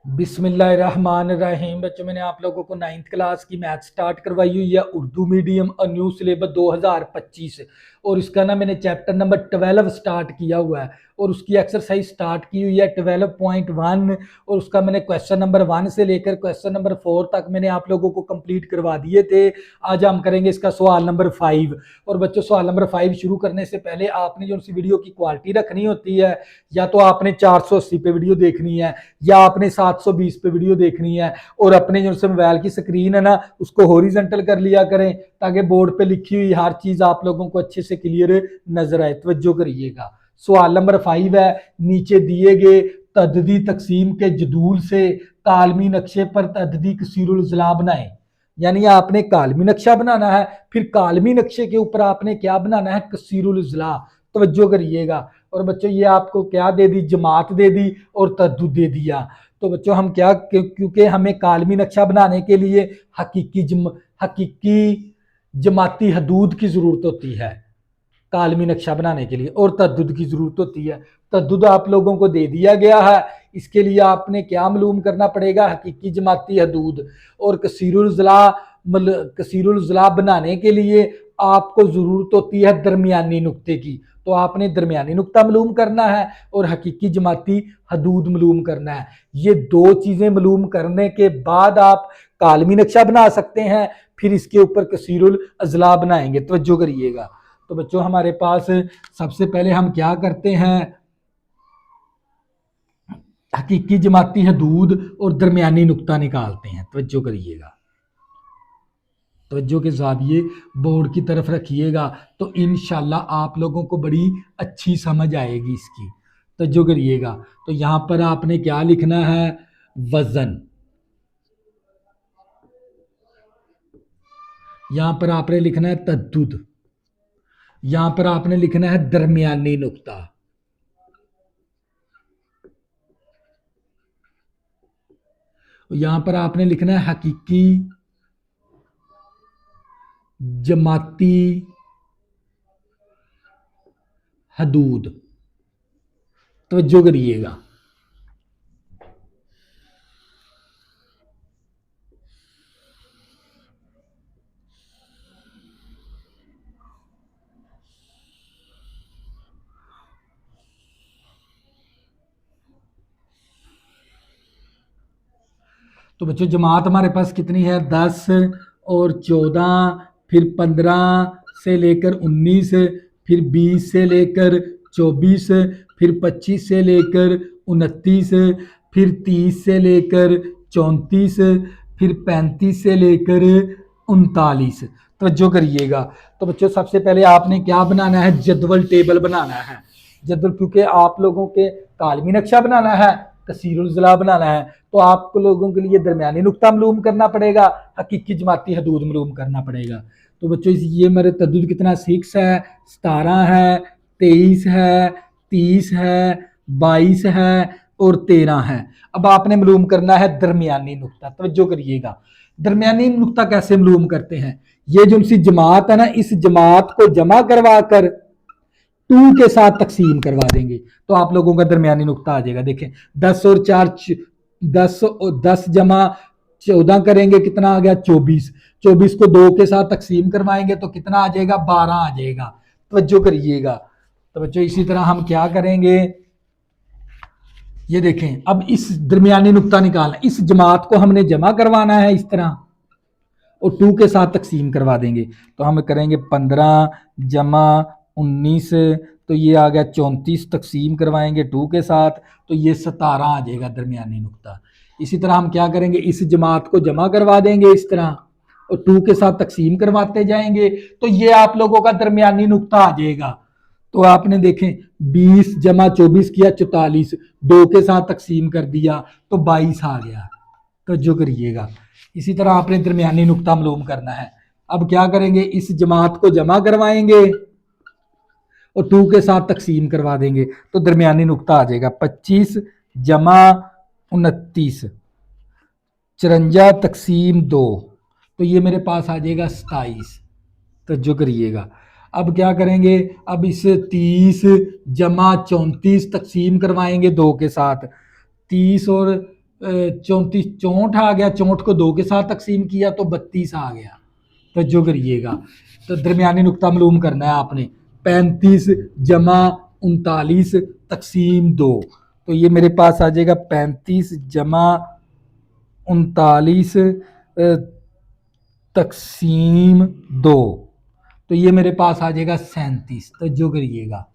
बिस्मिल्लाहिर्रहमानिर्रहीम। बच्चों, मैंने आप लोगों को 9th क्लास की मैथ स्टार्ट करवाई हुई है, उर्दू मीडियम और न्यू सिलेबस 2025। और इसका ना मैंने चैप्टर नंबर 12 स्टार्ट किया हुआ है और उसकी एक्सरसाइज स्टार्ट की हुई है 12.1। और उसका मैंने क्वेश्चन नंबर 1 से लेकर क्वेश्चन नंबर 4 तक मैंने आप लोगों को कंप्लीट करवा दिए थे। आज हम करेंगे इसका सवाल नंबर 5। और बच्चों, सवाल नंबर 5 शुरू करने से पहले आपने जो सी वीडियो की क्वालिटी रखनी होती है, या तो आपने 480 पे वीडियो देखनी है या आपने 720 पे वीडियो देखनी है। और अपने जो से मोबाइल की स्क्रीन है ना, उसको हॉरिजॉन्टल कर लिया करें ताकि बोर्ड पे लिखी हुई हर चीज आप लोगों को अच्छे से क्लियर नजर आए। तवज्जो करिएगा। सवाल नंबर 5 है, नीचे दिए गए तददी तकसीम के जदूल से कालमी नक्शे पर तददी कसीरुल ज़ला बनाए। यानी आपने कालमी नक्शा बनाना है, फिर कालमी नक्शे के ऊपर आपने क्या बनाना है, कसीरुल ज़ला। तवज्जो करिएगा। और बच्चों, ये आपको क्या दे दी, जमात दे दी और तद्दुद दे दिया। तो बच्चों हम क्या, क्योंकि हमें कालमी नक्शा बनाने के लिए हकीकी जमाती हदूद की जरूरत होती है कालमी नक्शा बनाने के लिए, और तद्दुद की जरूरत होती है। तद्दुद आप लोगों को दे दिया गया है। इसके लिए आपने क्या मालूम करना पड़ेगा, हकीकी जमाती हदूद। और कसीरुल ज़ला बनाने के लिए आपको जरूरत होती है दरमियानी नुक्ते की। तो आपने दरमियानी नुक्ता मालूम करना है और हकीकी जमाती हदूद मालूम करना है। ये दो चीजें मालूम करने के बाद आप कालमी नक्शा बना सकते हैं, फिर इसके ऊपर कसीरुल अज़ला बनाएंगे। तवज्जो करिएगा। तो बच्चों, हमारे पास सबसे पहले हम क्या करते हैं, हकीकी जमाती हदूद और दरमियानी नुक्ता निकालते हैं। तवज्जो करिएगा। तवज्जो के साथ ये बोर्ड की तरफ रखिएगा, तो इंशाल्लाह आप लोगों को बड़ी अच्छी समझ आएगी इसकी। तवज्जो करिएगा। तो यहां पर आपने क्या लिखना है, वजन। यहां पर आपने लिखना है तद्दुद। यहां पर आपने लिखना है दरमियानी नुक्ता। यहां पर आपने लिखना है हकीकी जमाती हदूद। तवज्जो करिएगा। तो बच्चों, जमात हमारे पास कितनी है, 10 और 14, फिर 15 से लेकर 19, फिर 20 से लेकर 24, फिर 25 से लेकर 29, फिर 30 से लेकर 34, फिर 35 से लेकर 39। तवज्जो करिएगा। तो बच्चों, सबसे पहले आपने क्या बनाना है, जदवल टेबल बनाना है। जदवल, क्योंकि आप लोगों के कालमी नक्शा बनाना है, कसीरुल ज़ला बनाना है, तो आपको लोगों के लिए दरमियानी नुक्ता मालूम करना पड़ेगा, हकीकी जमाती हदूद मालूम करना पड़ेगा। तो बच्चों, ये मेरे तद्दुद कितना, 6 है, 17 है, 23 है, 30 है, 22 है और 13 है। अब आपने मालूम करना है दरमियानी नुक्ता। तवज्जो करिएगा। दरमियानी नुक्ता कैसे मालूम करते हैं, ये जो सी जमात है ना, इस जमात को जमा करवा कर 2 के साथ तकसीम करवा देंगे तो आप लोगों का दरमियानी नुक्ता आ जाएगा। देखें, 10 और 4 10 जमा 14 करेंगे, कितना आ गया, 24। 24 को 2 के साथ तकसीम करवाएंगे तो कितना आ जाएगा, 12 आ जाएगा। तवज्जो करिएगा। तो बच्चों, इसी तरह हम क्या करेंगे, ये देखें, अब इस दरमियानी नुक्ता निकालना, इस जमात को हमने जमा करवाना है इस तरह और 2 के साथ तकसीम करवा देंगे। तो हम करेंगे 15 जमा 19, तो ये आ गया 34, तकसीम करवाएंगे 2 के साथ तो ये 17 आ जाएगा दरमियानी नुक्ता। इसी तरह हम क्या करेंगे, इस जमात को जमा करवा देंगे इस तरह और 2 के साथ तकसीम करवाते जाएंगे तो ये आप लोगों का दरमियानी नुक्ता आ जाएगा। तो आपने देखें, 20 जमा 24 किया 44, 2 के साथ तकसीम कर दिया तो 22 आ गया। तो जो करिएगा, इसी तरह आपने दरमियानी नुक्ता मालूम करना है। अब क्या करेंगे, इस जमात को जमा करवाएंगे और 2 के साथ तकसीम करवा देंगे तो दरमियानी नुक्ता आ जाएगा। 25 जमा 29, 54 तकसीम 2, तो ये मेरे पास आ जाएगा 27। तो जो करिएगा। अब क्या करेंगे, अब इस 30 जमा 34 तकसीम करवाएंगे 2 के साथ। 30 और 34 64 आ गया, 64 को 2 के साथ तकसीम किया तो 32 आ गया। तो जो करिएगा, तो दरमियानी नुक्ता मालूम करना है आपने। 35 जमा 39 तकसीम 2, तो ये मेरे पास आ जाएगा 35 जमा 39 तकसीम 2, तो ये मेरे पास आ जाएगा 37। तो जो करिएगा,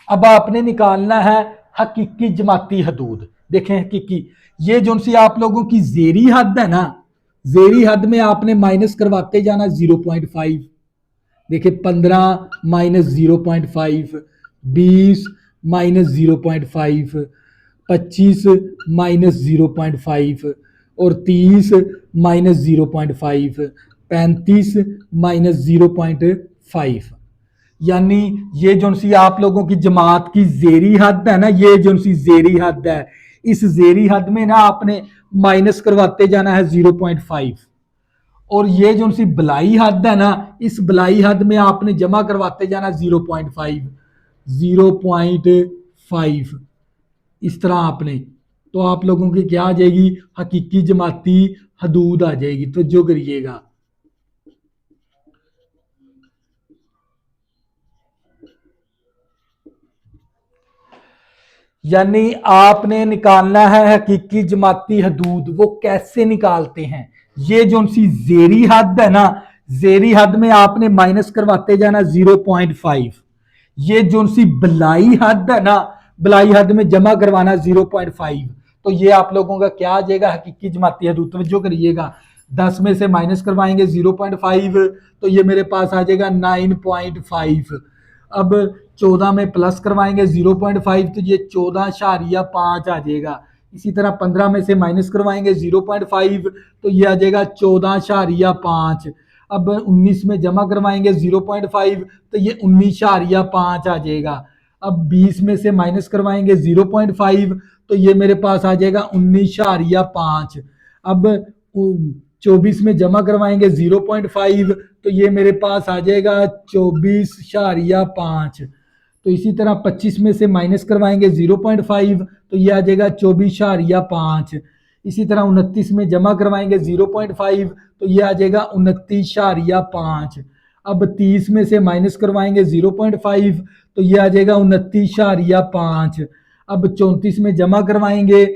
अब आपने निकालना है हकीकी जमाती हदूद। देखें हकीकी, ये जो सी आप लोगों की जेरी हद है ना, जेरी हद में आपने माइनस करवाते जाना 0.5। देखिए 15 माइनस 0.5, 20 माइनस 0.5, 25 माइनस 0.5 और 30 माइनस 0.5, 35 माइनस 0.5। यानी ये जो सी आप लोगों की जमात की जेरी हद है ना, ये जो सी जेरी हद है, इस जेरी हद में ना आपने माइनस करवाते जाना है 0.5। और ये जो सी बलाई हद है ना, इस बलाई हद में आपने जमा करवाते जाना 0.5, 0.5 इस तरह आपने। तो आप लोगों की क्या आ जाएगी, हकीकी जमाती हदूद आ जाएगी। तो जो करिएगा, यानी आपने निकालना है हकीकी जमाती हदूद। वो कैसे निकालते हैं, ये जो सी जेरी हद है ना, जेरी हद में आपने माइनस करवाते जाना 0.5। ये जो सी बलाई हद है ना, बलाई हद में जमा करवाना 0.5। तो ये आप लोगों का क्या आ जाएगा, हकीकी जमाती हदूद। तवज्जो करिएगा, 10 में से माइनस करवाएंगे 0.5, तो ये मेरे पास आ जाएगा 9.5। अब 14 में प्लस करवाएंगे 0.5, तो ये 14.5 आ जाएगा। इसी तरह 15 में से माइनस करवाएंगे 0.5, तो ये आ जाएगा 14.5। अब 19 में जमा करवाएंगे 0.5, तो ये 19.5 आ जाएगा। अब 20 में से माइनस करवाएंगे 0.5, तो ये मेरे पास आ जाएगा 19.5। अब 24 में जमा करवाएंगे 0.5, तो ये मेरे पास आ जाएगा 24.5। तो इसी तरह 25 में से माइनस करवाएंगे 0.5, तो ये आ जाएगा 24.5। इसी तरह 29 में जमा करवाएंगे 0.5, तो ये आ जाएगा 29.5। अब 30 में से माइनस करवाएंगे 0.5, तो ये आ जाएगा 29.5। अब 34 में जमा करवाएंगे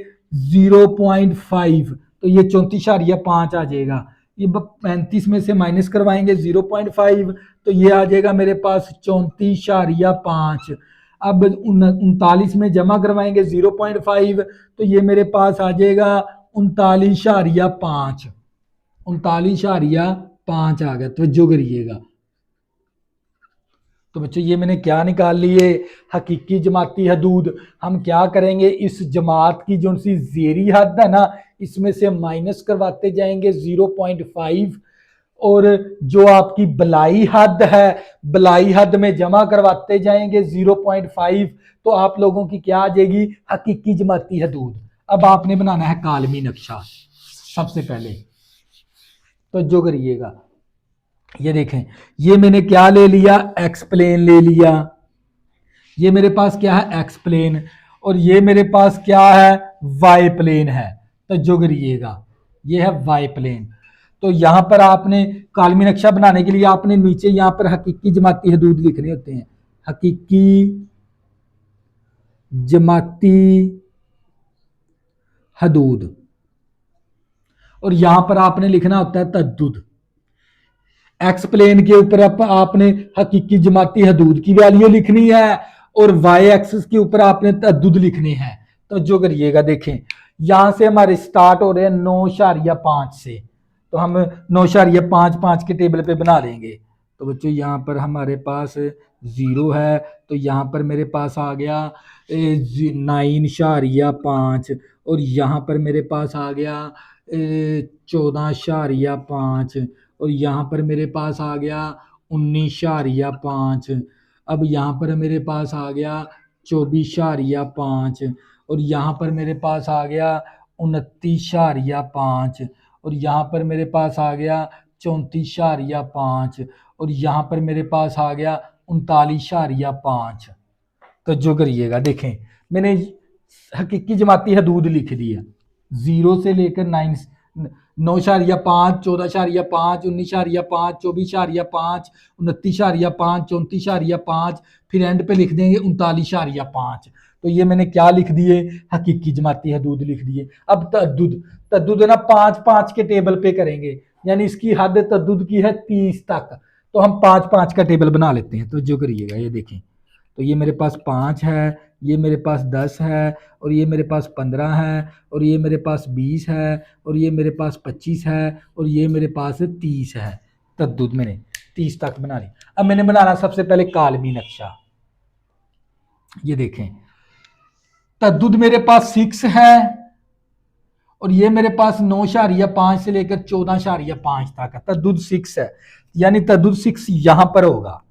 0.5, तो ये 34.5 आ जाएगा। ये 35 में से माइनस करवाएंगे 0.5, तो ये आ जाएगा मेरे पास 34.5। अब 39 में जमा करवाएंगे 0.5, तो ये मेरे पास आ जाएगा 39.5। 39.5 आ गया। तो जो करिएगा, तो बच्चों ये मैंने क्या निकाल लिए, हकीकी जमाती हदूद। हम क्या करेंगे, इस जमात की जो सी जेरी हद है ना, इसमें से माइनस करवाते जाएंगे 0.5, और जो आपकी बलाई हद है, बलाई हद में जमा करवाते जाएंगे 0.5। तो आप लोगों की क्या आ जाएगी, हकीकी जमाती हदूद। अब आपने बनाना है कालमी नक्शा सबसे पहले। तो जो करिएगा, ये देखें, ये मैंने क्या ले लिया, एक्स प्लेन ले लिया। ये मेरे पास क्या है, एक्स प्लेन, और ये मेरे पास क्या है, वाई प्लेन है। तो जो करिएगा, ये है वाई प्लेन। तो यहां पर आपने कालमी नक्शा बनाने के लिए आपने नीचे यहां पर हकीकी जमाती हदूद लिखने होते हैं, हकीकी जमाती हदूद, और यहां पर आपने लिखना होता है तद्दुद। एक्स प्लेन के ऊपर आपने हकीकी जमाती हदूद की वैल्यू लिखनी है, और वाई एक्सिस के ऊपर आपने तद्दुद लिखने हैं। तो जो करिएगा, देखें यहां से हमारे स्टार्ट हो रहे हैं 9.5 से, तो हम 9.55 के टेबल पे बना लेंगे। तो बच्चों यहाँ पर हमारे पास 0 है, तो यहाँ पर मेरे पास आ गया 9.5, और यहाँ पर मेरे पास आ गया 14.5, और यहाँ पर मेरे पास आ गया 19.5। अब यहाँ पर मेरे पास आ गया 24.5, और यहाँ पर मेरे पास आ गया 29.5, और यहाँ पर मेरे पास आ गया 34.5, और यहाँ पर मेरे पास आ गया 39.5। तो जो करिएगा, देखें मैंने हकीकी जमाती हदूद लिख दी है, 0 से लेकर 9.5, 14.5, 19.5, 24.5, 29.5, 34.5, फिर एंड पे लिख देंगे 39.5। तो ये मैंने क्या लिख दिए, हकीकी जमाती हदूद लिख दिए। अब तद्दुद, तद्दुद ना 5-5 के टेबल पे करेंगे, यानी इसकी हद तद्दुद की है 30 तक। तो हम 5-5 का टेबल बना लेते हैं। तो जो करिएगा, ये देखें, तो ये मेरे पास 5 है, ये मेरे पास 10 है, और ये मेरे पास 15 है, और ये मेरे पास 20 है, और ये मेरे पास 25 है, और ये मेरे पास 30 है। तद्दुद मैंने 30 तक बना ली। अब मैंने बनाना सबसे पहले कालमी नक्शा। ये देखें, तद्दुद मेरे पास 6 है, और ये मेरे पास 9.5 से लेकर 14.5 तक है। तद्दुद 6 है, यानी तद्दुद 6 यहां पर होगा।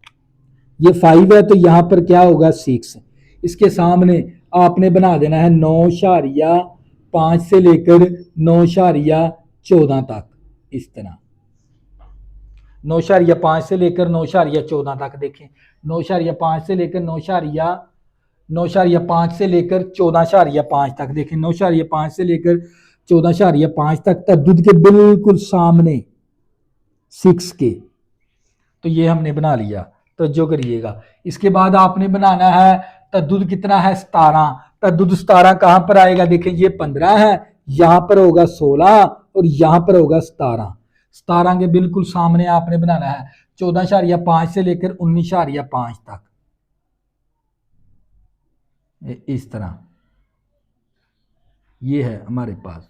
ये 5 है, तो यहां पर क्या होगा, 6। इसके सामने आपने बना देना है 9.5 से लेकर 9.14 तक, इस तरह 9.5 से लेकर 9.14 तक। देखें, 9.5 से लेकर 9.5 से लेकर 14.5 तक। देखें, 9.5 से लेकर 14.5 तक तद्दुद के बिल्कुल सामने 6 के। तो ये हमने बना लिया। तो जो करिएगा, इसके बाद आपने बनाना है तद्दुद कितना है, 17। तद्दुद 17 कहां पर आएगा, देखें, ये 15 है, यहां पर होगा 16, और यहां पर होगा 17। 17 के बिल्कुल सामने आपने बनाना है 14.5 से लेकर 19.5 तक, इस तरह। ये है हमारे पास,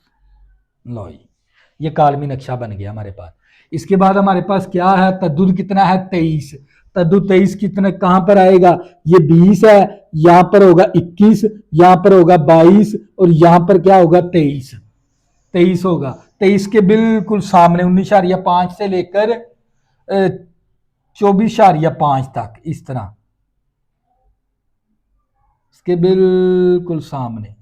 लो ये कालमी नक्शा बन गया हमारे पास। इसके बाद हमारे पास क्या है, तद्दुद कितना है, 23। तद्दुद 23 कितना कहां पर आएगा, ये 20 है, यहां पर होगा 21, यहां पर होगा 22, और यहां पर क्या होगा, 23। 23 होगा। 23 के बिल्कुल सामने 19.5 से लेकर 24.5 तक, इस तरह, इसके बिल्कुल सामने।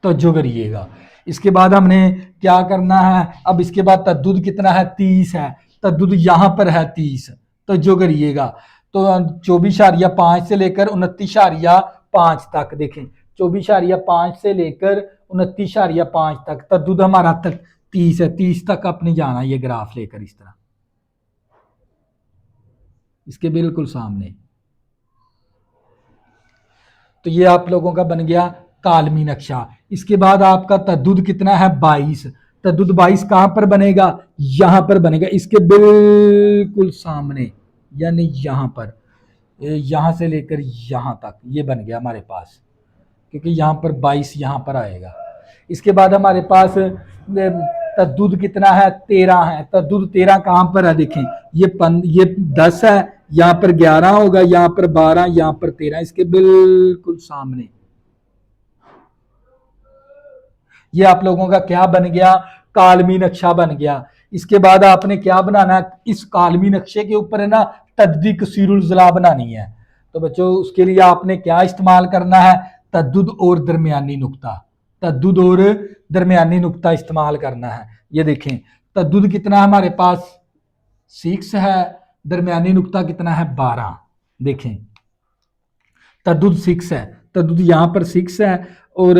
तो जो करिएगा, इसके बाद हमने क्या करना है, अब इसके बाद तद्दुद कितना है, 30 है। तद्दुद यहां पर है 30। तो जो करिएगा, तो 24.5 से लेकर 29.5 तक। देखें, 24.5 से लेकर 29.5 तक तद्दुद हमारा तक 30 है। 30 तक अपने जाना, ये ग्राफ लेकर, इस तरह, इसके बिल्कुल सामने। तो ये आप लोगों का बन गया कालमी नक्शा। इसके बाद आपका तद्दुद कितना है, 22। तद्दुद 22 कहां पर बनेगा, यहां पर बनेगा, इसके बिल्कुल सामने, यानी यहां पर, यहां से लेकर यहां तक ये बन गया हमारे पास, क्योंकि यहां पर 22 यहां पर आएगा। इसके बाद हमारे पास तद्दुद कितना है, 13 है। तद्दुद 13 कहां पर है, देखें, ये 10 है, यहां पर 11 होगा, यहां पर 12, यहां पर 13, इसके बिल्कुल सामने। ये आप लोगों का क्या बन गया, कालमी नक्शा बन गया। इसके बाद आपने क्या बनाना है, इस कालमी नक्शे के ऊपर है ना तद्दी कसीरुल ज़ला बनानी है। तो बच्चों, उसके लिए आपने क्या इस्तेमाल करना है, तद्दुद और दरमियानी नुक्ता। तद्दुद और दरमियानी नुक्ता इस्तेमाल करना है। ये देखें, तद्दुद कितना हमारे पास, 6 है, दरमियानी नुक्ता कितना है, 12। देखें, तद्दुद 6 है, तद्दुद यहां पर 6 है, और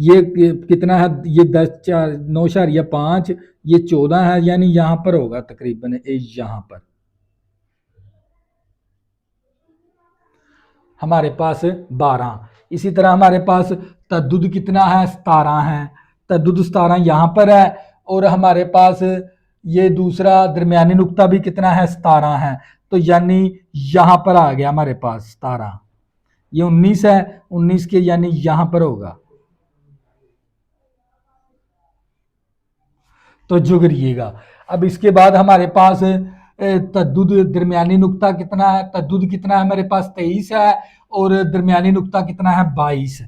ये कितना है, ये 9.5, ये 14 है, यानी यहां पर होगा तकरीबन, यहां पर हमारे पास 12। इसी तरह हमारे पास तद्दुद कितना है, 17 है। तद्दुद 17 यहां पर है, और हमारे पास ये दूसरा दरमियानी नुक्ता भी कितना है, 17 है। तो यानी यहां पर आ गया हमारे पास 17। ये 19 है, 19 के यानी यहां पर होगा। तो जो करिएगा, अब इसके बाद हमारे पास तद्दुद दरमियानी नुक्ता कितना है, तद्दुद कितना है हमारे पास, 23 है, और दरमियानी नुक्ता कितना है, 22।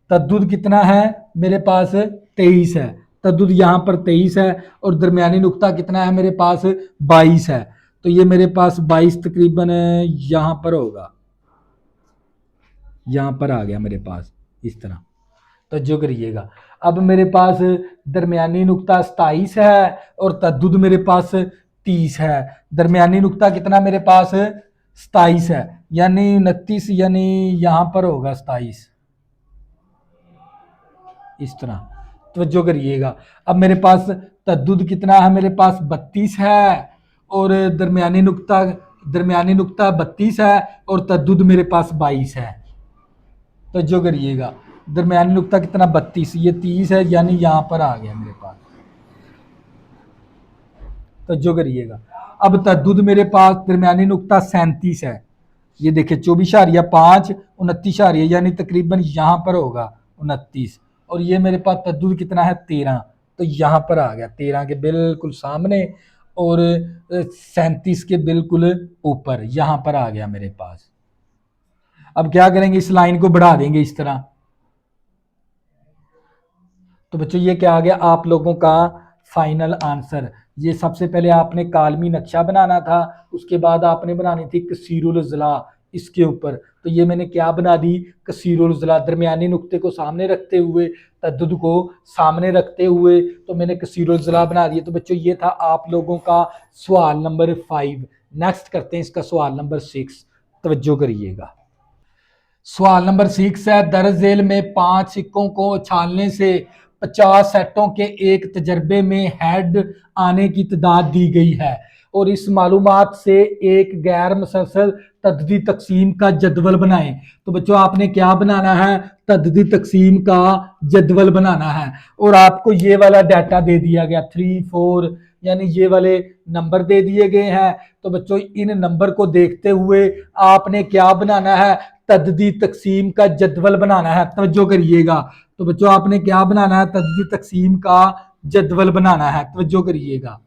तद्दुद कितना है मेरे पास, 23 है। तद्दुद यहां पर 23 है, और दरमियानी नुक्ता कितना है मेरे पास, 22 है। तो ये मेरे पास 22 तकरीबन यहां पर होगा, यहां पर आ गया मेरे पास, इस तरह। तो जो करिएगा, अब मेरे पास दरमियानी नुक्ता 27 है, और तद्दुद मेरे पास 30 है। दरमियानी नुक्ता कितना मेरे पास, 27 है, यानी 29, यानी यहाँ पर होगा 27, इस तरह। तवज्जो करिएगा। अब मेरे पास तद्दुद कितना है, मेरे पास 32 है, और दरमियानी नुक्ता 32 है, और तद्दुद मेरे पास 22 है। तवज्जो करिएगा। दरमियानी नुक्ता कितना, 32, ये 30 है, यानी यहाँ पर आ गया मेरे पास। तवज्जो करिएगा। अब तद्दुद मेरे पास दरमियानी नुक्ता 37 है, ये देखिए 24.5, 29, यानी तकरीबन यहाँ पर होगा 29, और ये मेरे पास तद्दुद कितना है, 13, तो यहाँ पर आ गया 13 के बिल्कुल सामने, और 37 के बिल्कुल ऊपर, यहाँ पर आ गया मेरे पास। अब क्या करेंगे, इस लाइन को बढ़ा देंगे इस तरह। तो बच्चों ये क्या आ गया आप लोगों का फाइनल आंसर। ये सबसे पहले आपने कालमी नक्शा बनाना था, उसके बाद आपने बनानी थी कसीरुल ज़ला इसके ऊपर। तो ये मैंने क्या बना दी, कसीरुल ज़ला, दरमियानी नुक्ते को सामने रखते हुए, तद्दुद को सामने रखते हुए, तो मैंने कसीरुल ज़ला बना दिया। तो बच्चों ये था आप लोगों का सवाल नंबर 5। नेक्स्ट करते हैं इसका सवाल नंबर 6, तवज्जो करिएगा। सवाल नंबर 6 है, दर्ज झेल में 5 सिक्कों को उछालने से 50 सेटों के एक तजर्बे में हेड आने की तादाद दी गई है, और इस मालूमात से एक गैर मुसलसल तददी तकसीम का जदवल बनाएं। तो बच्चों आपने क्या बनाना है, तददी तकसीम का जदवल बनाना है, और आपको ये वाला डाटा दे दिया गया 3, 4, यानी ये वाले नंबर दे दिए गए हैं। तो बच्चों इन नंबर को देखते हुए आपने क्या बनाना है, तददी तकसीम का जदवल बनाना है। तवज्जो करिएगा। तो बच्चों आपने क्या बनाना है, तददी तकसीम का जदवल बनाना है। तवज्जो करिएगा।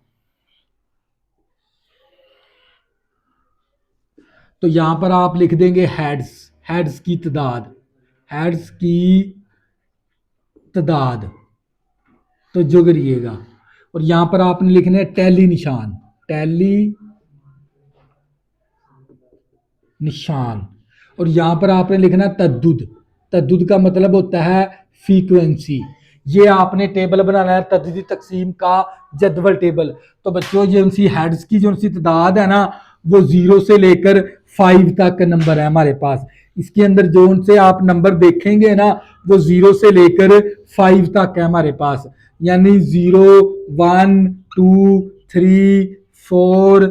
तो यहां पर आप लिख देंगे हेड्स, हेड्स की तादाद, हेड्स की तादाद। तो जो करिएगा, और यहां पर आपने लिखना है टैली निशान, टैली निशान, और यहां पर आपने लिखना तद्दुद, तद्दुद का मतलब होता है फ्रीक्वेंसी। ये आपने टेबल बनाना है तद्दुदी तकसीम का जदवल टेबल। तो बच्चों ये उनसी हेड्स की जो उनसी तादाद है ना, वो 0 से लेकर 5 तक नंबर है हमारे पास। इसके अंदर जो उनसे आप नंबर देखेंगे ना, वो 0 से लेकर 5 तक है हमारे पास, यानी 0, 1, 2, 3, 4,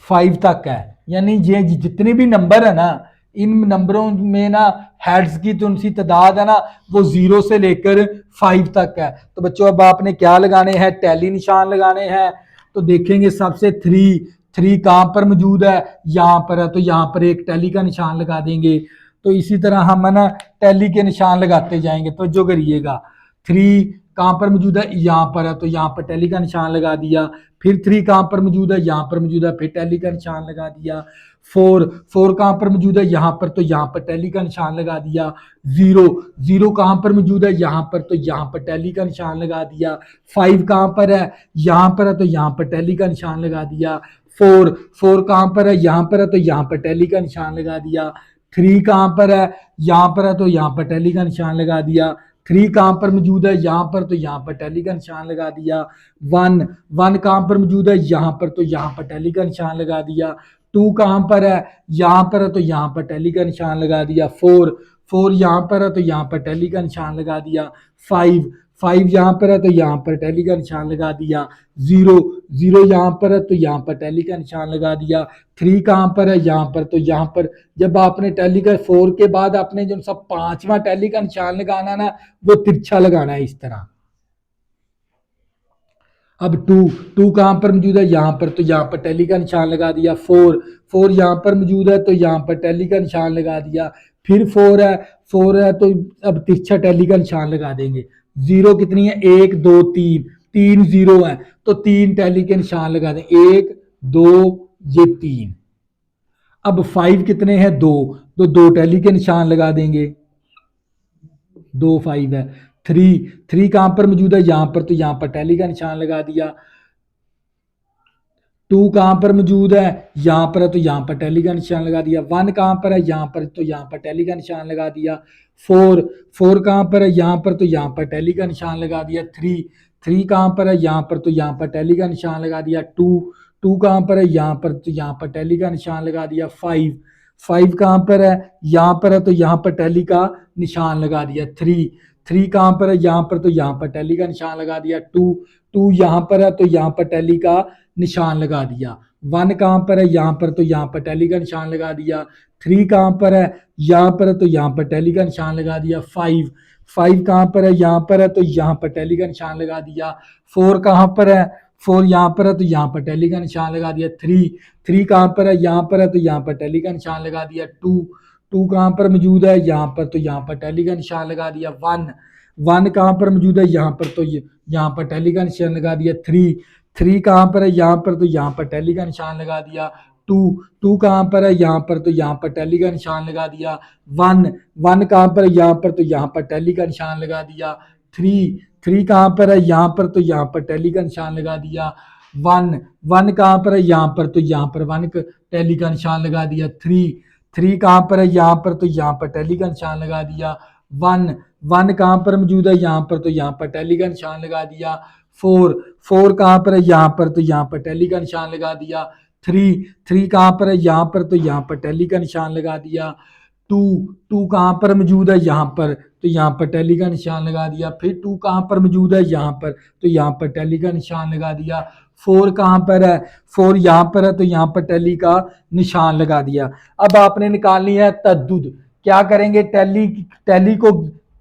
5 तक है। यानी ये जितने भी नंबर है ना, इन नंबरों में ना हेड्स की जो उनकी तादाद है ना, वो 0 से लेकर 5 तक है। तो बच्चों अब आपने क्या लगाने हैं, टैली निशान लगाने हैं। तो देखेंगे सबसे 3 कहाँ पर मौजूद है, यहाँ पर है, तो यहाँ पर एक टैली का निशान लगा देंगे। तो इसी तरह हम है ना टैली के निशान लगाते जाएंगे। तो जो करिएगा 3 कहाँ पर मौजूद है, यहाँ पर है, तो यहाँ पर टैली का निशान लगा दिया। फिर 3 कहाँ पर मौजूद है, यहाँ पर मौजूद है, फिर टैली का निशान लगा दिया। 4 कहाँ पर मौजूद है, यहाँ पर, तो यहाँ पर टैली का निशान लगा दिया। 0 कहाँ पर मौजूद है, यहाँ पर, तो यहाँ पर टैली का निशान लगा दिया। 5 कहाँ पर है, यहाँ पर है, तो यहाँ पर टैली का निशान लगा दिया। 4 कहाँ पर है, यहाँ पर है, तो यहाँ पर टैली का निशान लगा दिया। 3 कहाँ पर है, यहाँ पर है, तो यहाँ पर टैली का निशान लगा दिया। 3 कहाँ पर मौजूद है, यहाँ पर, तो यहाँ पर टैली का निशान लगा दिया। 1 कहाँ पर मौजूद है, यहाँ पर, तो यहाँ पर टैली का निशान लगा दिया। 2 कहाँ पर है, यहाँ पर है, तो यहाँ पर टैली का निशान लगा दिया। 4 यहाँ पर है, तो यहाँ पर टैली का निशान लगा दिया। 5 यहाँ पर है, तो यहाँ पर टैली का निशान लगा दिया। 0 यहाँ पर है, तो यहाँ पर टैली का निशान लगा दिया। 3 कहाँ पर है, यहाँ पर, तो यहाँ पर। जब आपने टैली का 4 के बाद आपने जो सब 5वां टैली का निशान लगाना ना, वो तिरछा लगाना है इस तरह। अब 2 कहाँ पर मौजूद है, यहाँ पर, तो यहाँ पर टैली का निशान लगा दिया। 4 यहाँ पर मौजूद है, तो यहाँ पर टैली का निशान लगा दिया। फिर 4 है, तो अब तिरछा टैली का निशान लगा देंगे। 0 कितनी है, 1, 2, 3 0 है, तो 3 टैली के निशान लगा दें, 1, 2, ये 3। अब 5 कितने हैं, 2, तो 2 टैली के निशान लगा देंगे, 2 5 है। 3 कहाँ पर मौजूद है, यहाँ पर, तो यहाँ पर टैली का निशान लगा दिया। 2 कहाँ पर मौजूद है, यहाँ पर है, तो यहाँ पर टैली का निशान लगा दिया। 1 कहाँ पर है, यहाँ पर, तो यहाँ पर टैली का निशान लगा दिया। 4 कहाँ पर है, यहाँ पर, तो यहाँ पर टैली का निशान लगा दिया। 3 कहाँ पर है, यहाँ पर, तो यहाँ पर टैली का निशान लगा दिया। 2 कहाँ पर है, यहाँ पर, तो यहाँ पर टैली का निशान लगा दिया। 5 कहाँ पर है, यहाँ पर है, तो यहाँ पर टैली का निशान लगा दिया। 3 कहाँ पर है, यहाँ पर, तो यहाँ पर टैली का निशान लगा दिया। 2 यहाँ पर है, तो यहाँ पर टैली का निशान लगा दिया। 1 कहाँ पर है, यहाँ पर, तो यहाँ पर टैली का निशान लगा दिया। 3 कहाँ पर है, यहाँ पर है, तो यहाँ पर टैली का निशान लगा दिया। 5 कहाँ पर है, यहाँ पर है, तो यहाँ पर टैली का निशान लगा दिया। 4 कहाँ पर है, 4 यहाँ पर है, तो यहाँ पर टैली का निशान लगा दिया। 3 कहाँ पर है, यहाँ पर है, तो यहाँ पर टैली का निशान लगा दिया। 2 कहाँ पर मौजूद है, यहाँ पर, तो यहाँ पर टैली का निशान लगा दिया। 1 कहाँ पर मौजूद है, यहाँ पर, तो यहाँ पर टैली का निशान लगा दिया। 3 कहाँ पर है, यहाँ पर, तो यहाँ पर टैली का निशान लगा दिया। 2 कहाँ पर है, यहाँ पर, तो यहाँ पर टैली का निशान लगा दिया। 1 कहाँ पर है, यहाँ पर, तो यहाँ पर टैली का निशान लगा दिया। 3 कहाँ पर है, यहाँ पर, तो यहाँ पर टैली का निशान लगा दिया। 1 कहाँ पर है, यहाँ पर, तो यहाँ पर 1 टैली का निशान लगा दिया। 3 कहाँ पर है, यहाँ पर, तो यहाँ पर टैली का निशान लगा दिया। 1 कहाँ पर मौजूद है, यहाँ पर, तो यहाँ पर टैली का निशान लगा दिया। 4 कहाँ पर है, यहाँ पर, तो यहाँ पर टैली का निशान लगा दिया। 3 कहाँ पर है, यहाँ पर, तो यहाँ पर टैली का निशान लगा दिया। 2 कहाँ पर मौजूद है, यहाँ पर, तो यहाँ पर टैली का निशान लगा दिया। फिर 2 कहाँ पर मौजूद है, यहाँ पर, तो यहाँ पर टैली का निशान लगा दिया। 4 कहाँ पर है, 4 यहाँ पर है, तो यहाँ पर टैली का निशान लगा दिया। अब आपने निकालनी है तद्दुद। क्या करेंगे,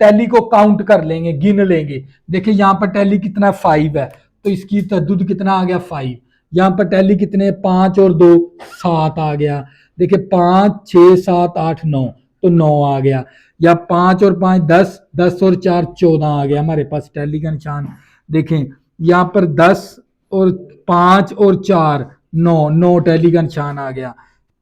टैली को काउंट कर लेंगे, गिन लेंगे। देखिए यहाँ पर टैली कितना 5 है, तो इसकी तद्दुद कितना आ गया 5। यहाँ पर टैली कितने, 5 और 2 7 आ गया। देखिए 5 6 7 8 9, तो 9 आ गया। या 5 और 5 10, 10 और 4 14 आ गया हमारे पास टैली का निशान। देखें यहाँ पर 10 और 5 और 4 9 टैली का निशान आ गया।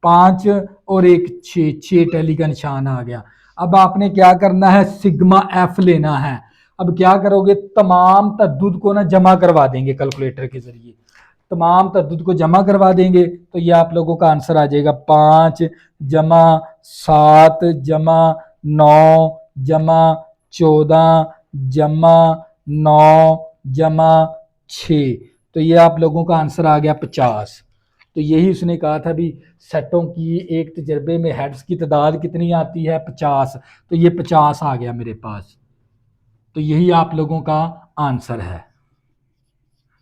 5 और 1 6 टैली का निशान आ गया। अब आपने क्या करना है, सिग्मा एफ लेना है। अब क्या करोगे, तमाम तद्दुद को ना जमा करवा देंगे कैलकुलेटर के जरिए। तमाम तद्दुद को जमा करवा देंगे तो ये आप लोगों का आंसर आ जाएगा 5 जमा 7 जमा 9 जमा 14 जमा 9 जमा 6। तो ये आप लोगों का आंसर आ गया 50। तो यही उसने कहा था भी सेटों की एक तजर्बे में हेड्स की तादाद कितनी आती है 50। तो ये 50 आ गया मेरे पास। तो यही आप लोगों का आंसर है।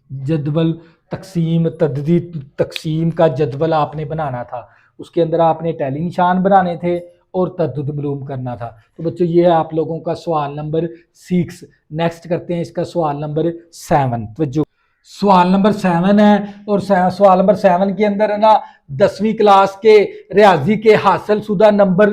जदवल तकसीम, तददी तकसीम का जदवल आपने बनाना था। उसके अंदर आपने टैली निशान बनाने थे और तद्दुद मालूम करना था। तो बच्चों ये है आप लोगों का सवाल नंबर 6। नेक्स्ट करते हैं इसका सवाल नंबर 7। तो जो सवाल नंबर 7 है, और सवाल नंबर 7 के अंदर है ना 10वीं क्लास के रियाजी के हासिल शुदा नंबर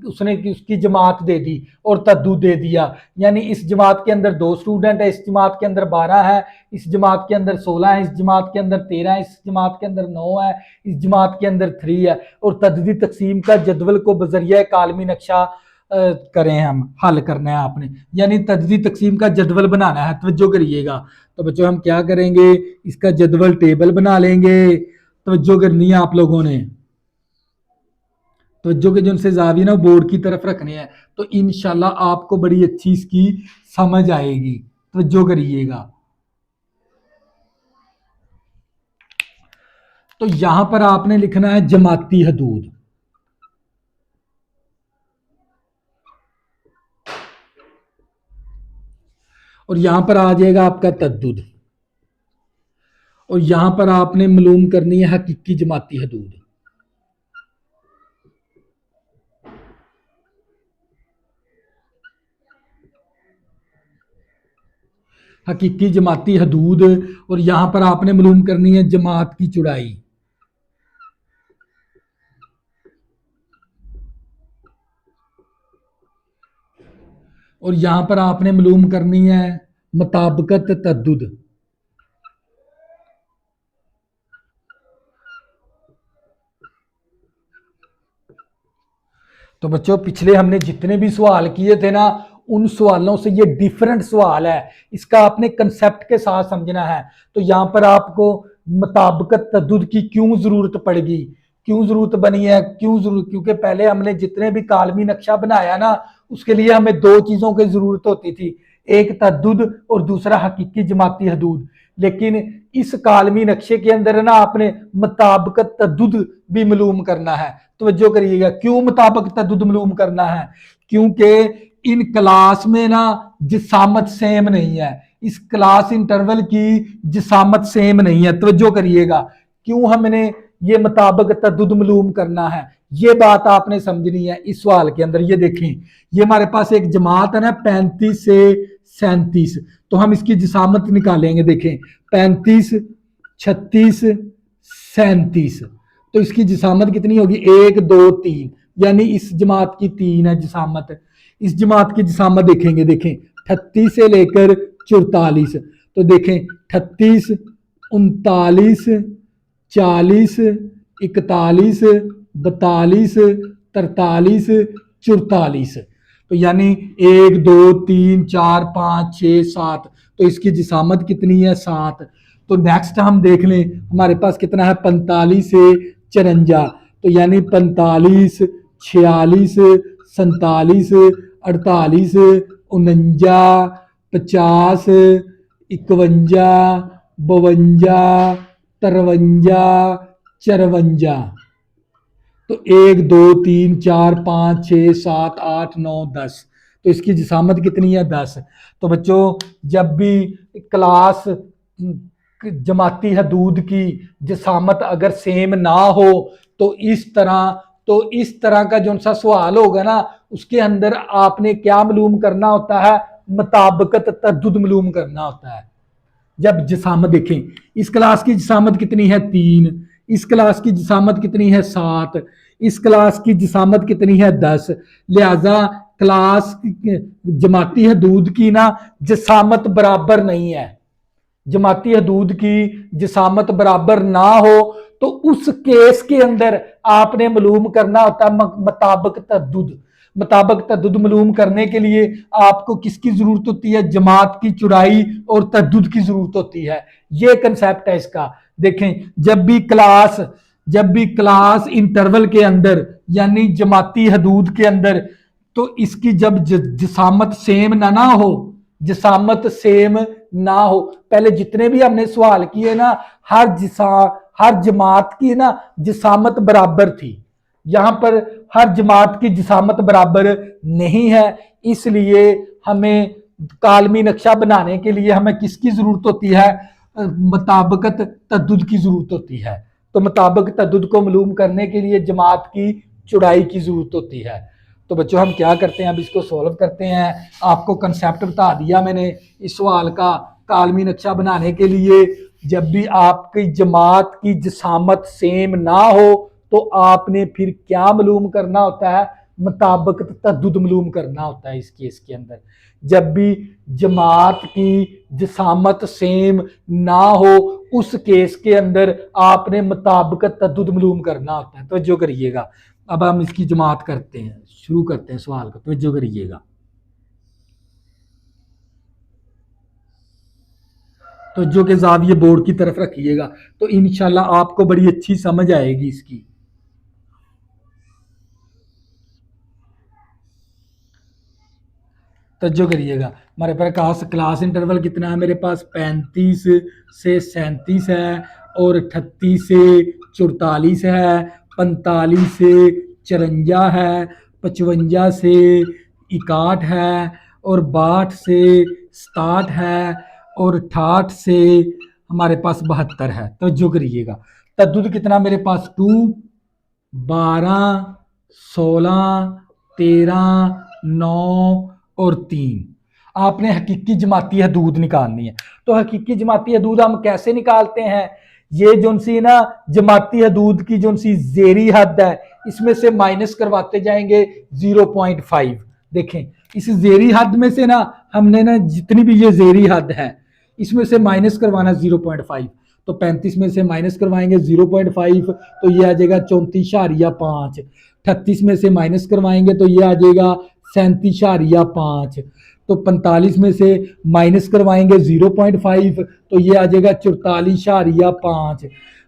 उसने उसकी जमात दे दी और तद्दुद दे दिया। यानी इस जमात के अंदर 2 स्टूडेंट है, इस जमात के अंदर 12 है, इस जमात के अंदर 16 है, इस जमात के अंदर 13 है, इस जमात के अंदर 9 है, इस जमात के अंदर 3 है। और तद्दी तकसीम का जदवल को बजरिया कालमी नक्शा करें, हम हल करना है आपने, यानी तद्दी तकसीम का जदवल बनाना है। तवज्जो करिएगा। तो बच्चों हम क्या करेंगे, इसका जदवल टेबल बना लेंगे। तवज्जो करनी है आप लोगों ने। तवज्जो के जो उनसे जाविया ना बोर्ड की तरफ रखने हैं, तो इंशाल्लाह आपको बड़ी अच्छी इसकी समझ आएगी। तवज्जो करिएगा। तो यहां पर आपने लिखना है जमाती हदूद। और यहां पर आ जाएगा आपका तद्दुद। और यहां पर आपने मालूम करनी है हकीकी जमाती हदूद। हकीकी जमाती हदूद। और यहां पर आपने मालूम करनी है जमात की चौड़ाई। और यहां पर आपने मालूम करनी है मुताबिकत तद्दुद। तो बच्चों पिछले हमने जितने भी सवाल किए थे ना, उन सवालों से ये डिफरेंट सवाल है। इसका आपने कंसेप्ट के साथ समझना है। तो यहां पर आपको मुताबिकत तद्दुद की क्यों जरूरत पड़ेगी, क्यों जरूरत बनी है, क्यों जरूरत, क्योंकि पहले हमने जितने भी कालमी नक्शा बनाया ना, उसके लिए हमें 2 चीजों की जरूरत होती थी। एक तद्दुद और दूसरा हकीकी जमाती हदूद। लेकिन इस कालमी नक्शे के अंदर ना आपने मुताबिकत तद्दुद भी मालूम करना है। तवज्जो करिएगा, क्यों मुताबिकत तद्दुद मालूम करना है? क्योंकि इन क्लास में ना जिसामत सेम नहीं है, इस क्लास इंटरवल की जिसामत सेम नहीं है। तवज्जो करिएगा, क्यों हमने ये मुताबिक तद्दुद मालूम करना है, ये बात आपने समझनी है इस सवाल के अंदर। ये देखें, ये हमारे पास एक जमात है ना 35 से 37, तो हम इसकी जिसामत निकालेंगे। देखें 35, 36, 37, तो इसकी जिसामत कितनी होगी? 1, 2, 3, यानी इस जमात की 3 है जिसामत। इस जमात की जिसामत देखेंगे, देखें 38 से लेकर 44, तो देखें 38, 39, 40, 41, 42, 43, 44, तो यानी 1, 2, 3, 4, 5, 6, 7, तो इसकी जिसामत कितनी है? 7। तो नेक्स्ट हम देख लें, हमारे पास कितना है? 45 से 54, तो यानी 45, 46, 47, 48, 49, 50, 51, 52, 53, 54, तो 1, 2, 3, 4, 5, 6, 7, 8, 9, 10, तो इसकी जिसामत कितनी है? 10। तो बच्चों, जब भी क्लास जमाती हदूद की जिसामत अगर सेम ना हो तो इस तरह का जो सा सवाल होगा ना, उसके अंदर आपने क्या मालूम करना होता है? मुताबिकत तद्दुद मालूम करना होता है। जब जिसामत देखें, इस क्लास की जिसामत कितनी है? 3, इस क्लास की जिसामत कितनी है? 7, इस क्लास की जिसामत कितनी है? 10। लिहाजा क्लास जमाती हदूद की ना जिसामत बराबर नहीं है। जमाती हदूद की जिसामत बराबर ना हो तो उस केस के अंदर आपने मालूम करना होता है मुताबिक तद्दुद। मुताबिक तद्दुद मालूम करने के लिए आपको किसकी जरूरत होती है? जमात की चौड़ाई और तद्दुद की जरूरत होती है। ये कंसेप्ट है इसका। देखें, जब भी क्लास इंटरवल के अंदर यानी जमाती हदूद के अंदर, तो इसकी जब जिसामत सेम ना हो, जिसामत सेम ना हो, पहले जितने भी हमने सवाल किए ना, हर जमात की ना जिसामत बराबर थी। यहां पर हर जमात की जिसामत बराबर नहीं है, इसलिए हमें कालमी नक्शा बनाने के लिए हमें किसकी जरूरत होती है? मुताबिकत तद्दुद की जरूरत होती है। तो मुताबिक तद्दुद को मालूम करने के लिए जमात की चौड़ाई की जरूरत होती है। तो बच्चों, हम क्या करते हैं, अब इसको सॉल्व करते हैं। आपको कंसेप्ट बता दिया मैंने इस सवाल का। कालमी नक्शा बनाने के लिए जब भी आपकी जमात की जिसामत सेम ना हो तो आपने फिर क्या मालूम करना होता है? मुताबिक तद्दुद मालूम करना होता है इस केस के अंदर। जब भी जमात की जिसामत सेम ना हो उस केस के अंदर आपने मुताबिक तद्दुद मालूम करना होता है। तवज्जो करिएगा, अब हम इसकी जमात करते हैं, शुरू करते हैं सवाल का। तवज्जो करिएगा, तो जो के जाविये बोर्ड की तरफ रखिएगा, तो इंशाल्लाह आपको बड़ी अच्छी समझ आएगी इसकी। तवज्जो करिएगा, हमारे पास क्लास इंटरवल कितना है? मेरे पास 35 से 37 है, और 38 से 44 है, 45 से 54 है, 55 से 61 है, और 62 से 67 है, और 68 से हमारे पास 72 है। तवज्जो करिएगा, तद्दुद कितना मेरे पास? 2, 12, 16, 13, 9 और 3। आपने हकीकी जमाती हदूद निकालनी है। तो हकीकी जमाती हदूद हम कैसे निकालते हैं? ये जो सी ना जमाती हदूद की जो सी जेरी हद है, इसमें से माइनस करवाते जाएंगे 0.5। देखें, इस जेरी हद में से ना हमने ना जितनी भी ये जेरी हद है इसमें से माइनस करवाना 0.5। तो 35 में से माइनस करवाएंगे 0.5, तो ये आ जाएगा 34.5। 38 में से माइनस करवाएंगे तो ये आ जाएगा 37.5। तो 45 में से माइनस करवाएंगे 0.5, तो ये आ जाएगा 44.5।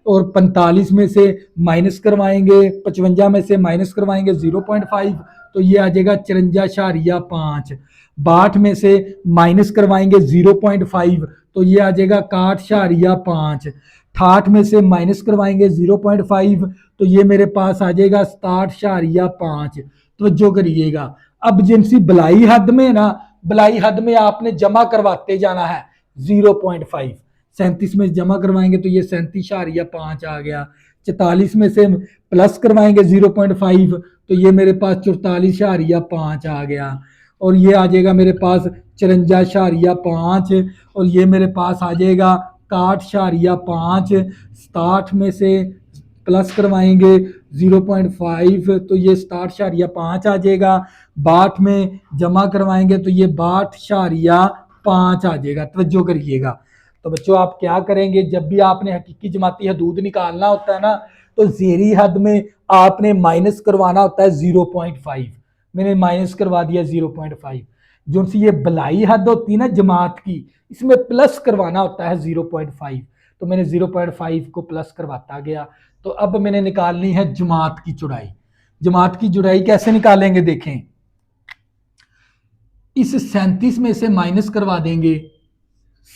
और 45 में से माइनस करवाएंगे, 55 में से माइनस करवाएंगे 0.5, तो ये आ जाएगा 54.5। 62 में से माइनस करवाएंगे 0.5, तो ये आ जाएगा 61.5। 68 में से माइनस करवाएंगे 0.5, तो ये मेरे पास आ जाएगा 67.5। तो जो करिएगा, अब जिनसी बलाई हद में ना, बलाई हद में आपने जमा करवाते जाना है 0.5। 37 में जमा करवाएंगे तो ये 37.5 आ गया। 44 में से प्लस करवाएंगे 0.5, तो ये मेरे पास 44.5 आ गया। और ये आ जाएगा मेरे पास 54.5, और ये मेरे पास आ जाएगा 61.5। 67 में से प्लस करवाएंगे 0.5, तो ये 67.5 आ जाएगा। 62 में जमा करवाएंगे तो ये 62.5 आ जाएगा। तवज्जो करिएगा। तो बच्चों आप क्या करेंगे, जब भी आपने हकीकी जमाती हदूद निकालना होता है ना, तो ज़ेरी हद में आपने माइनस करवाना होता है 0.5। मैंने माइनस करवा दिया 0.5। जो सी ये बलाई हद होती है ना जमात की, इसमें प्लस करवाना होता है 0.5, तो मैंने 0.5 को प्लस करवाता गया। तो अब मैंने निकालनी है जमात की चौड़ाई। जमात की चौड़ाई कैसे निकालेंगे, देखें, इस 37 में से माइनस करवा देंगे,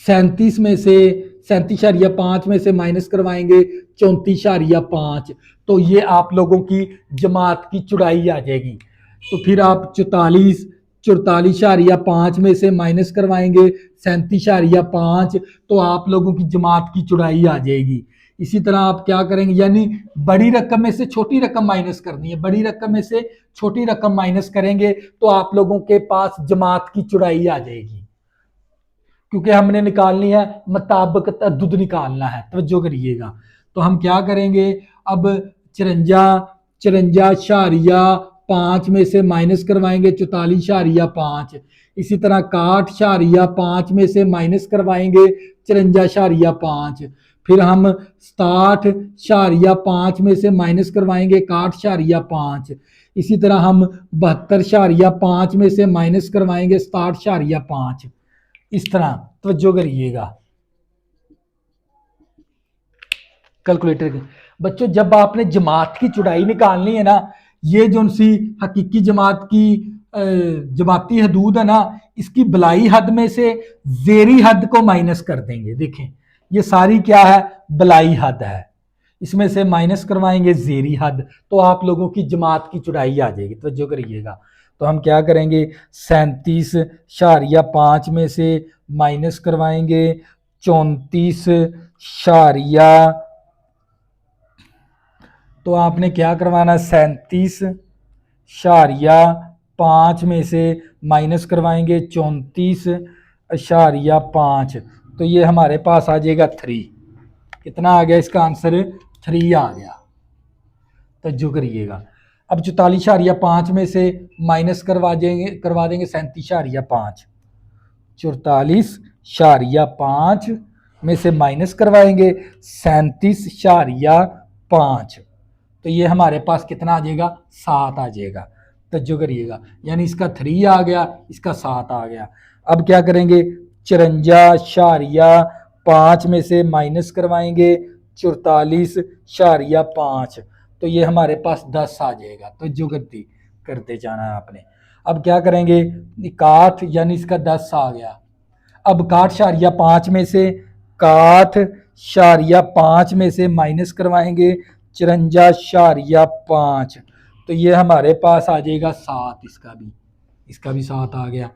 37 में से 37.5 में से माइनस करवाएंगे 34.5, तो ये आप लोगों की जमात की चौड़ाई आ जाएगी। तो फिर आप 44.5 में से माइनस करवाएंगे 37.5, तो आप लोगों की जमात की चौड़ाई आ जाएगी। इसी तरह आप क्या करेंगे, यानी बड़ी रकम में से छोटी रकम माइनस करनी है, बड़ी रकम में से छोटी रकम माइनस करेंगे तो आप लोगों के पास जमात की चौड़ाई आ जाएगी, क्योंकि हमने निकालनी है मुताबिक तअद्दुद निकालना है। तवज्जो करिएगा। तो हम क्या करेंगे, अब 54.5 में से माइनस करवाएंगे 44.5। इसी तरह 61.5 में से माइनस करवाएंगे 54.5। फिर हम 67.5 में से माइनस करवाएंगे 61.5। इसी तरह हम 72.5 में से माइनस करवाएंगे 67.5। इस तरह तवज्जो करिएगा। कैलकुलेटर की बच्चों, जब आपने जमात की चौड़ाई निकालनी है ना, ये जो सी हकीकी जमात की जमाती हदूद है ना, इसकी बलाई हद में से जेरी हद को माइनस कर देंगे। देखें ये सारी क्या है, बलाई हद है, इसमें से माइनस करवाएंगे जेरी हद, तो आप लोगों की जमात की चौड़ाई आ जाएगी। तवज्जो करिएगा। तो हम क्या करेंगे, 37.5 में से माइनस करवाएंगे 34, तो आपने क्या करवाना, 37.5 में से माइनस करवाएंगे 34.5, तो ये हमारे पास आ जाएगा 3। कितना आ गया, इसका आंसर 3 आ गया। तो जो करिएगा, अब 44.5 में से माइनस करवा देंगे 37.5। 44.5 में से माइनस करवाएंगे 37.5, तो ये हमारे पास कितना आ जाएगा, 7 आ जाएगा। तो जो करिएगा, यानी इसका 3 आ गया, इसका 7 आ गया। अब क्या करेंगे, 54.5 में से माइनस करवाएंगे 44.5, तो ये हमारे पास 10 आ जाएगा। तो जो गलती करते जाना है आपने। अब क्या करेंगे, 61, यानी इसका 10 आ गया। अब 61.5 में से 61.5 में से माइनस करवाएंगे 54.5, तो ये हमारे पास आ जाएगा 7। इसका भी 7 आ गया।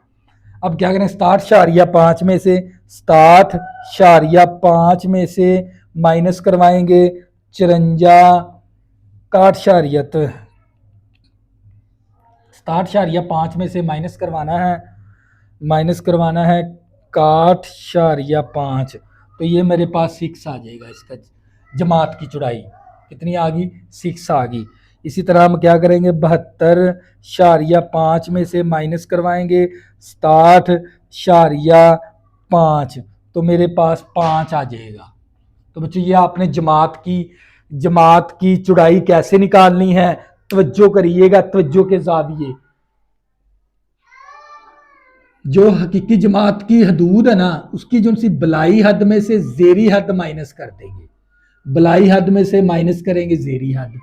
अब क्या करें, 67.5 में से 67.5 में से माइनस करवाएंगे 67.5 में से माइनस करवाना है 61.5, तो ये मेरे पास 6 आ जाएगा। इसका जमात की चौड़ाई कितनी आ गई, 6 आ गई। इसी तरह हम क्या करेंगे, 72.5 में से माइनस करवाएंगे 67.5, तो मेरे पास 5 आ जाएगा। तो बच्चों ये आपने जमात की चौड़ाई कैसे निकालनी है, तवज्जो करिएगा, तवज्जो के ज़ाविये। जो हकीकी जमात की हदूद है ना, उसकी जो सी बलाई हद में से जेरी हद माइनस कर देंगे। बलाई हद में से माइनस करेंगे ज़ेरी हद,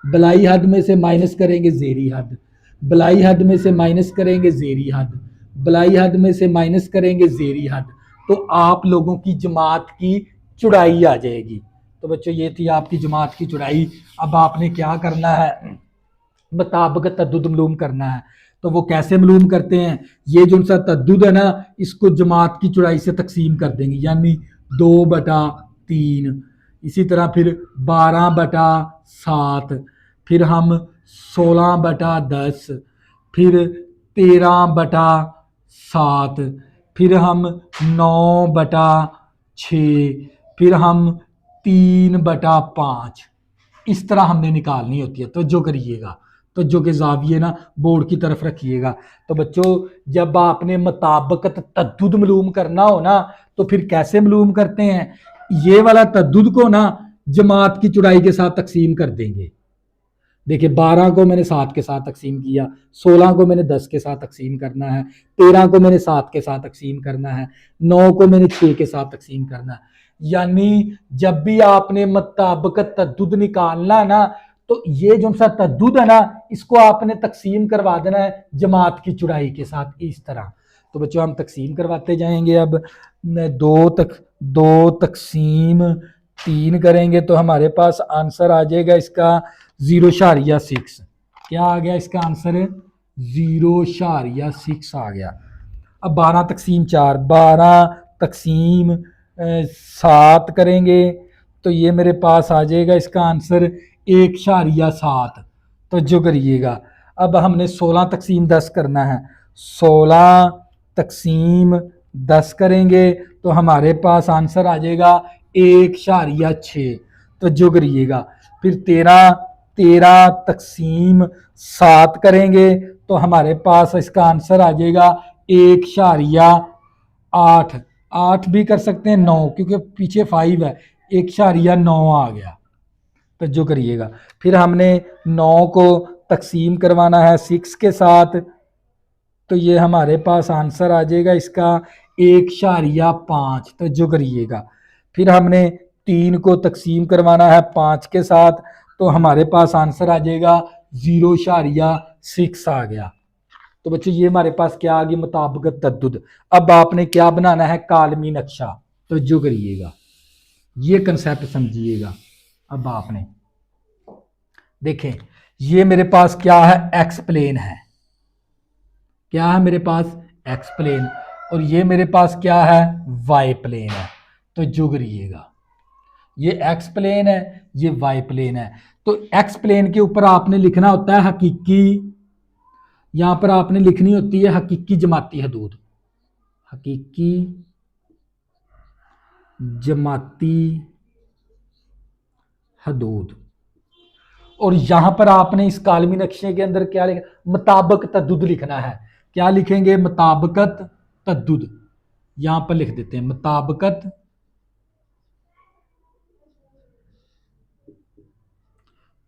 बलाई हद में से माइनस करेंगे ज़ेरी हद, बलाई हद में से माइनस करेंगे ज़ेरी हद, बलाई हद में से माइनस करेंगे ज़ेरी हद, तो आप लोगों की जमात की चौड़ाई आ जाएगी। तो बच्चों ये थी आपकी जमात की चौड़ाई। अब आपने क्या करना है, मुताबिक तद्दुद मालूम करना है। तो वो कैसे मालूम करते हैं, ये जो सा तद्दुद है ना, इसको जमात की चौड़ाई से तकसीम कर देंगे, यानी 2/3। इसी तरह फिर 12/7, फिर हम 16/10, फिर 13/7, फिर हम 9/6, फिर हम 3/5। इस तरह हमने निकालनी होती है। तो जो करिएगा, तो जो के जाविये ना बोर्ड की तरफ रखिएगा। तो बच्चों जब आपने मुताबिकत तद्दुद मालूम करना हो ना, तो फिर कैसे मालूम करते हैं, ये वाला तद्दुद को ना जमात की चौड़ाई के साथ तकसीम कर देंगे। देखिए 12 को मैंने 7 के साथ तकसीम किया, 16 को मैंने 10 के साथ तकसीम करना है, 13 को मैंने 7 के साथ तकसीम करना है, 9 को मैंने 6 के साथ तकसीम करना है। यानी जब भी आपने मुताबिक तद्दुद निकालना है ना, तो ये जो सा तद्दुद है ना, इसको आपने तकसीम करवा देना है जमात की चौड़ाई के साथ, इस तरह। तो बच्चों हम तकसीम करवाते जाएंगे। अब 2 तकसीम 3 करेंगे तो हमारे पास आंसर आ जाएगा इसका 0.6। क्या आ गया इसका आंसर, 0.6 आ गया। अब 12 तकसीम 4, 12 तकसीम 7 करेंगे तो ये मेरे पास आ जाएगा इसका आंसर 1.7। तो जो करिएगा। अब हमने 16 तकसीम 10 करना है, 16 तकसीम 10 करेंगे तो हमारे पास आंसर आ जाएगा 1.6। तो जो करिएगा। फिर 13 तकसीम 7 करेंगे तो हमारे पास इसका आंसर आ जाएगा 1.8। 8 भी कर सकते हैं, 9 क्योंकि पीछे 5 है, 1.9 आ गया। तो जो करिएगा। फिर हमने 9 को तकसीम करवाना है 6 के साथ, तो ये हमारे पास आंसर आ जाएगा इसका 1.5। तो जो करिएगा। फिर हमने 3 को तकसीम करवाना है 5 के साथ, तो हमारे पास आंसर आ जाएगा 0.6 आ गया। तो बच्चों ये हमारे पास क्या आ गई, मुताबिक तद्दुद। अब आपने क्या बनाना है, कालमी नक्शा। तो जो करिएगा, ये कंसेप्ट समझिएगा। अब आपने देखें, ये मेरे पास क्या है, एक्स प्लेन है। क्या है मेरे पास, एक्स प्लेन। और ये मेरे पास क्या है, वाई प्लेन है। तो जो करिएगा, ये एक्स प्लेन है, ये वाई प्लेन है। तो एक्स प्लेन के ऊपर आपने लिखना होता है हकीकी, यहां पर आपने लिखनी होती है हकीकी जमाती हदूद, हकीकी जमाती हदूद। और यहां पर आपने इस कालमी नक्शे के अंदर क्या लिखा, मुताबिक तद्दुद लिखना है। क्या लिखेंगे, मुताबिकत तद्दुद। यहां पर लिख देते हैं मुताबिकत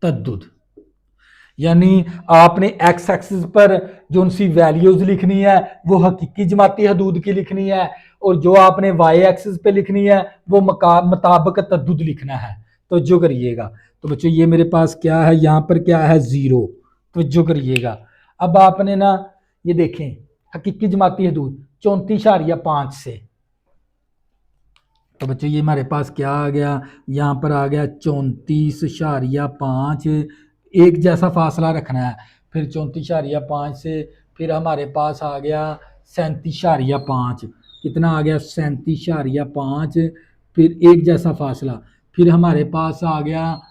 तद्दुद। यानी आपने एक्स एक्सिस पर जो उनकी वैल्यूज लिखनी है वो हकीकी जमाती हदूद की लिखनी है, और जो आपने वाई एक्सिस पे लिखनी है वो मुताबिक तद्दुद लिखना है। तो जो करिएगा। तो बच्चों ये मेरे पास क्या है, यहाँ पर क्या है, 0। तो जो करिएगा। अब आपने ना ये देखें, हकीकी जमाती हदूद 34.5 से। तो बच्चों ये हमारे पास क्या आ गया, यहाँ पर आ गया 34.5। एक जैसा फासला रखना है। फिर 34.5 से फिर हमारे पास आ गया 37.5। कितना आ गया, 37.5। फिर एक जैसा फासला। फिर हमारे पास आ गया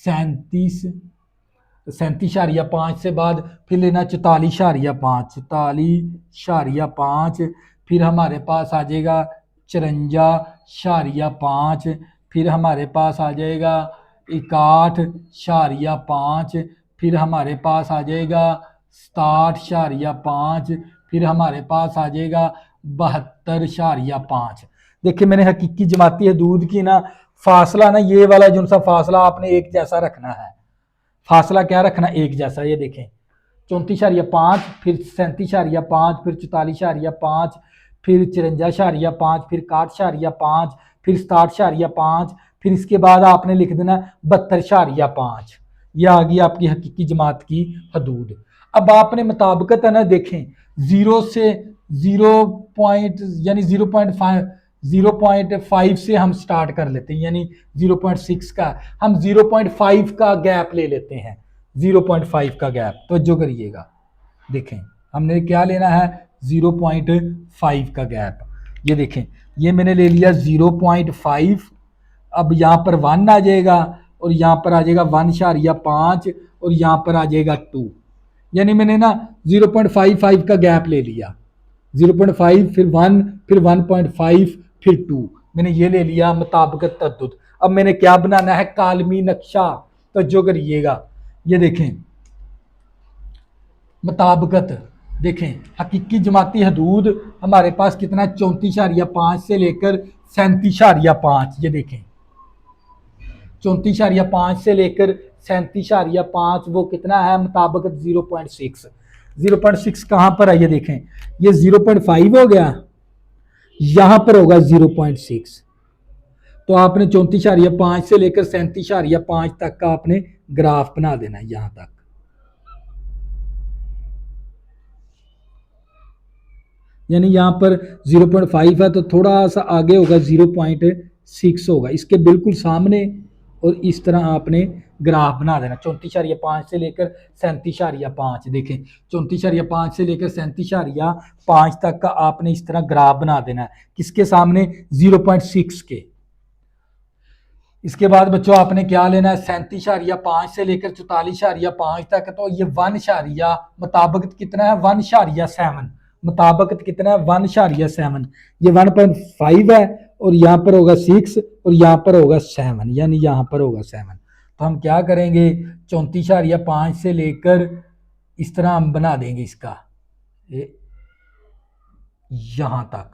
37.5 से बाद फिर लेना 44.5, 44.5। फिर हमारे पास आ जाएगा 54.5। फिर हमारे पास आ जाएगा 61.5। फिर हमारे पास आ जाएगा 67.5। फिर हमारे पास आ जाएगा 72.5। देखिए मैंने हकीकी जमाती हदूद की ना फासला ना, ये वाला जो सा फासला आपने एक जैसा रखना है। फासला क्या रखना, एक जैसा। ये देखें 34.5, फिर 37.5, फिर 44.5, फिर 54.5, फिर 61.5, फिर 67.5, फिर इसके बाद आपने लिख देना 72.5। ये आ गई आपकी हकीकी जमात की हदूद। अब आपने मुताबिकत है ना देखें, 0 से 0 यानी 0.5 से हम स्टार्ट कर लेते हैं, यानी 0.6 का हम 0.5 का गैप ले लेते हैं, 0.5 का गैप। तो जो करिएगा देखें हमने क्या लेना है, 0.5 का गैप। ये देखें ये मैंने ले लिया 0.5। अब यहाँ पर 1 आ जाएगा और यहाँ पर आ जाएगा 1.5 और यहाँ पर आ जाएगा 2, यानी मैंने ना 0.55 का गैप ले लिया, 0.5 फिर 1 फिर 1.5 फिर 2, मैंने ये ले लिया मुताबिकत तद्दुद। अब मैंने क्या बनाना है, कालमी नक्शा। तो जो करिएगा ये देखें मुताबिकत, देखें हकीकी जमाती हदूद हमारे पास कितना, 34.5 से लेकर 37.5। ये देखें 34.5 से लेकर 37.5 वो कितना है, मुताबिकत 0.6। 0.6 कहाँ पर है, ये देखें ये 0.5 हो गया, यहां पर होगा 0.6। तो आपने 34.5 से लेकर 37.5 तक का आपने ग्राफ बना देना है यहां तक। यानी यहां पर 0.5 है तो थोड़ा सा आगे होगा 0.6 होगा, इसके बिल्कुल सामने। और इस तरह आपने ग्राफ बना देना 34.5 से लेकर 37.5। देखें 34.5 से लेकर 37.5 तक का आपने इस तरह ग्राफ बना देना है, किसके सामने, 0.6 के। इसके बाद बच्चों आपने क्या लेना है, 37.5 से लेकर 44.5 तक। तो ये 1 मुताबिकत कितना है, 1.7 मुताबिकत कितना है, 1.7। ये 1.5 है और यहाँ पर होगा 6 और यहाँ पर होगा 7, यानी यहाँ पर होगा 7। तो हम क्या करेंगे, 34.5 से लेकर इस तरह हम बना देंगे इसका यहाँ तक।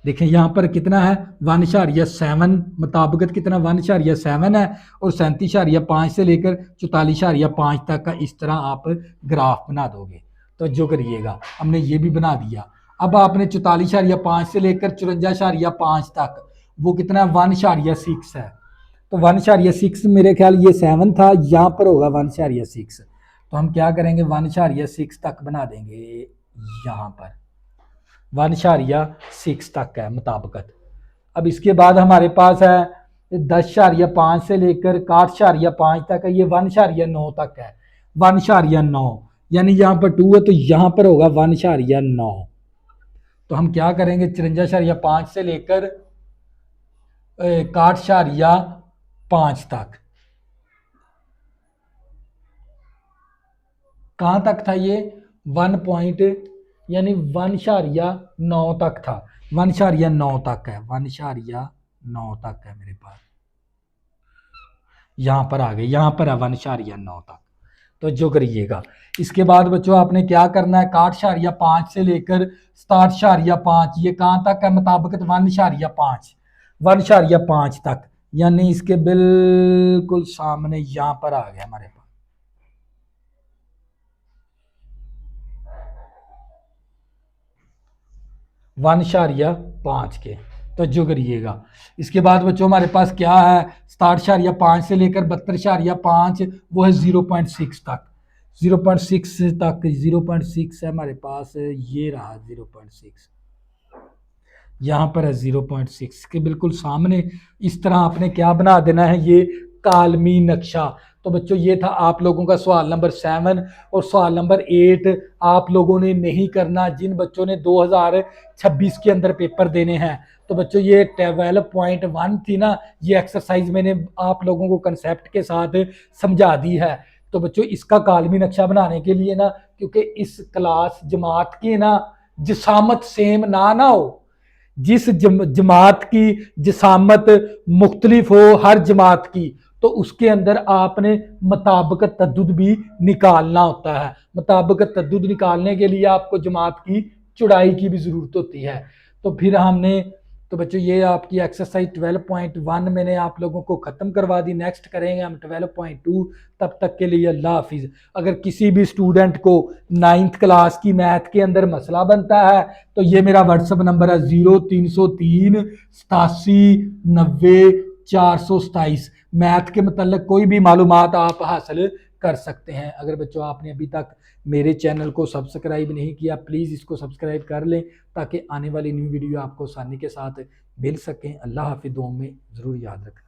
देखें यहाँ पर कितना है, 1.7, मुताबिकत कितना 1.7 है और 37.5 से लेकर 44.5 तक का इस तरह आप ग्राफ बना दोगे। तो जो करिएगा हमने ये भी बना दिया। अब आपने 44.5 से लेकर 54.5 तक वो कितना है, 1.6 है। तो 1.6 मेरे ख्याल ये 7 था, यहाँ पर होगा 1.6। तो हम क्या करेंगे, 1.6 तक बना देंगे, यहाँ पर 1.6 तक है मुताबिकत। अब इसके बाद हमारे पास है 10.5 से लेकर 8.5 तक है, ये 1.9 तक है, 1.9, यानी यहाँ पर 2 है तो यहाँ पर होगा 1.9। तो हम क्या करेंगे, 54.5 से लेकर 8.5 तक, कहाँ तक था ये, 1.9 तक था, 1.9 तक है, 1.9 तक है मेरे पास, यहां पर आ गए, यहां पर है 1.9 तक। तो जो करिएगा इसके बाद बच्चों आपने क्या करना है, 8.5 से लेकर 7.5, ये कहाँ तक है मुताबिकत, 1.5 तक, यानी इसके बिल्कुल सामने यहां पर आ गया हमारे पास 1.5 के। तो जो करिएगा इसके बाद बच्चों हमारे पास क्या है, 7.5 से लेकर 72.5 वो है 0.6 तक, 0.6 तक, 0.6 है हमारे पास, ये रहा 0.6, यहाँ पर है 0.6 के बिल्कुल सामने। इस तरह आपने क्या बना देना है, ये कालमी नक्शा। तो बच्चों ये था आप लोगों का सवाल नंबर 7। और सवाल नंबर 8 आप लोगों ने नहीं करना, जिन बच्चों ने 2026 के अंदर पेपर देने हैं। तो बच्चों ये 12.1 थी ना, ये एक्सरसाइज मैंने आप लोगों को कंसेप्ट के साथ समझा दी है। तो बच्चों इसका कालमी नक्शा बनाने के लिए ना, क्योंकि इस क्लास जमात की ना जिसामत सेम ना हो, जिस जमात की जिसामत मुख्तलिफ हो हर जमात की, तो उसके अंदर आपने मुताबिकत तद्दुद भी निकालना होता है। मुताबिकत तद्दुद निकालने के लिए आपको जमात की चौड़ाई की भी ज़रूरत होती है। तो फिर हमने, तो बच्चों ये आपकी एक्सरसाइज 12.1 मैंने आप लोगों को ख़त्म करवा दी। नेक्स्ट करेंगे हम 12.2। तब तक के लिए अल्लाह हाफिज़। अगर किसी भी स्टूडेंट को 9th क्लास की मैथ के अंदर मसला बनता है तो ये मेरा व्हाट्सअप नंबर है 0303 87 90 427। मैथ के मतलब कोई भी मालूमात आप हासिल कर सकते हैं। अगर बच्चों आपने अभी तक मेरे चैनल को सब्सक्राइब नहीं किया, प्लीज़ इसको सब्सक्राइब कर लें ताकि आने वाली न्यू वीडियो आपको आसानी के साथ मिल सकें। अल्लाह हाफिज़, दुआ में ज़रूर याद रखें।